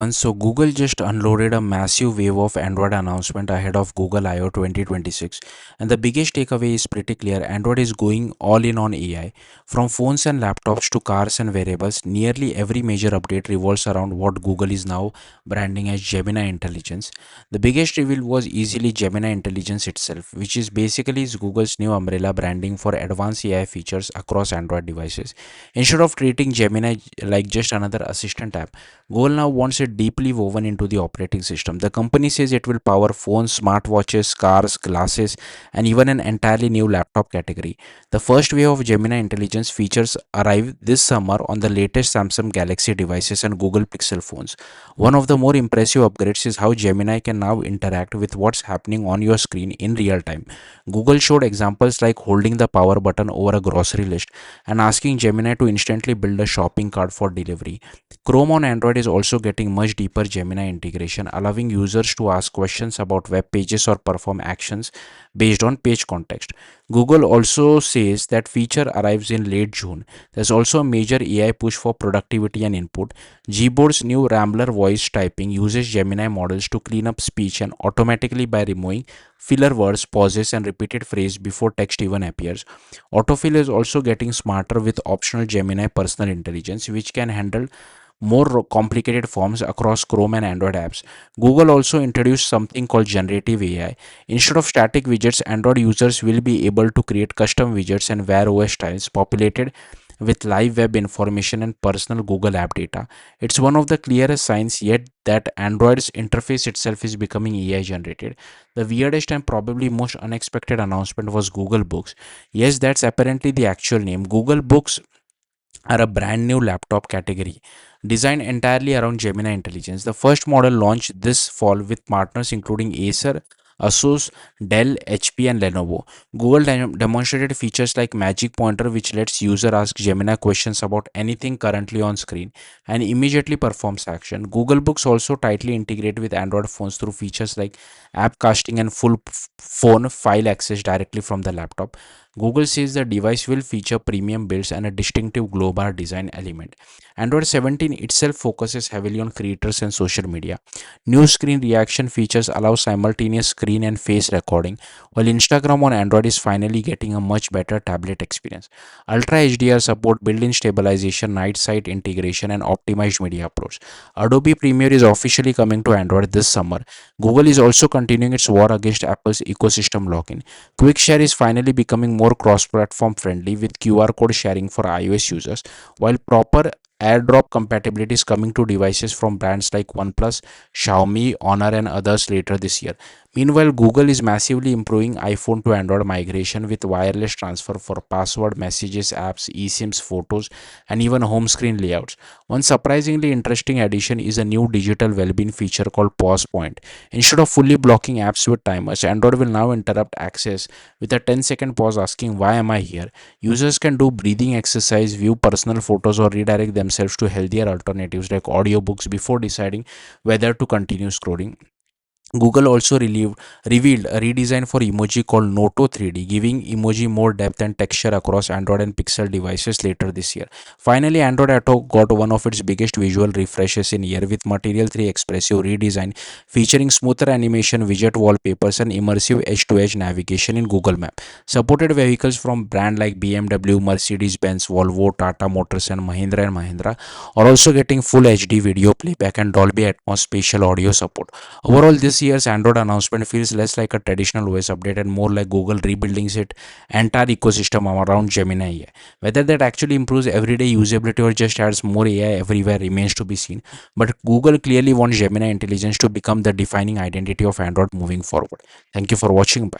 everyone. So Google just unloaded a massive wave of Android announcement ahead of Google I/O 2026, and the biggest takeaway is pretty clear. Android is going all in on AI. From phones and laptops to cars and wearables, nearly every major update revolves around what Google is now branding as Gemini Intelligence. The biggest reveal was easily Gemini Intelligence itself, which is basically Google's new umbrella branding for advanced AI features across Android devices. Instead of treating Gemini like just another assistant app, Google now wants it deeply woven into the operating system. The company says it will power phones, smartwatches, cars, glasses, and even an entirely new laptop category. The first wave of Gemini Intelligence features arrive this summer on the latest Samsung Galaxy devices and Google Pixel phones. One of the more impressive upgrades is how Gemini can now interact with what's happening on your screen in real time. Google showed examples like holding the power button over a grocery list and asking Gemini to instantly build a shopping cart for delivery. Chrome on Android is also getting much deeper Gemini integration, allowing users to ask questions about web pages or perform actions based on page context. Google also says that feature arrives in late June. There's also a major AI push for productivity and input. Gboard's new Rambler voice typing uses Gemini models to clean up speech and automatically by removing filler words, pauses, and repeated phrase before text even appears. Autofill is also getting smarter with optional Gemini personal intelligence, which can handle more complicated forms across Chrome and Android apps. Google also introduced something called generative AI. Instead of static widgets, Android users will be able to create custom widgets and Wear OS styles populated with live web information and personal Google app data. It's one of the clearest signs yet that Android's interface itself is becoming AI generated. The weirdest and probably most unexpected announcement was Google Books. Yes, that's apparently the actual name. Google Books are a brand new laptop category designed entirely around Gemini Intelligence. The first model launched this fall with partners including Acer, Asus, Dell, HP, and Lenovo. Google demonstrated features like Magic Pointer, which lets user ask Gemini questions about anything currently on screen and immediately performs action. Google Books also tightly integrate with Android phones through features like app casting and full phone file access directly from the laptop. Google says the device will feature premium builds and a distinctive glow bar design element. Android 17 itself focuses heavily on creators and social media. New screen reaction features allow simultaneous screen and face recording, while Instagram on Android is finally getting a much better tablet experience. Ultra HDR support, built-in stabilization, night sight integration, and optimized media approach. Adobe Premiere is officially coming to Android this summer. Google is also continuing its war against Apple's ecosystem lock-in. QuickShare is finally becoming more cross-platform friendly with QR code sharing for iOS users, while proper AirDrop compatibility is coming to devices from brands like OnePlus, Xiaomi, Honor, and others later this year. Meanwhile, Google is massively improving iPhone to Android migration with wireless transfer for password, messages, apps, eSIMs, photos, and even home screen layouts. One surprisingly interesting addition is a new digital well-being feature called Pause Point. Instead of fully blocking apps with timers, Android will now interrupt access with a 10-second pause asking, "Why am I here?" Users can do breathing exercise, view personal photos, or redirect themselves to healthier alternatives like audiobooks before deciding whether to continue scrolling. Google also revealed a redesign for emoji called Noto 3D, giving emoji more depth and texture across Android and Pixel devices later this year. Finally, Android Auto got one of its biggest visual refreshes in year with Material 3 Expressive redesign featuring smoother animation, widget wallpapers, and immersive edge-to-edge navigation in Google Map. Supported vehicles from brands like BMW, Mercedes-Benz, Volvo, Tata Motors, and Mahindra are also getting full HD video playback and Dolby Atmos spatial audio support. Overall, this year's Android announcement feels less like a traditional OS update and more like Google rebuilding its entire ecosystem around Gemini AI. Whether that actually improves everyday usability or just adds more AI everywhere remains to be seen. But Google clearly wants Gemini Intelligence to become the defining identity of Android moving forward. Thank you for watching. Bye.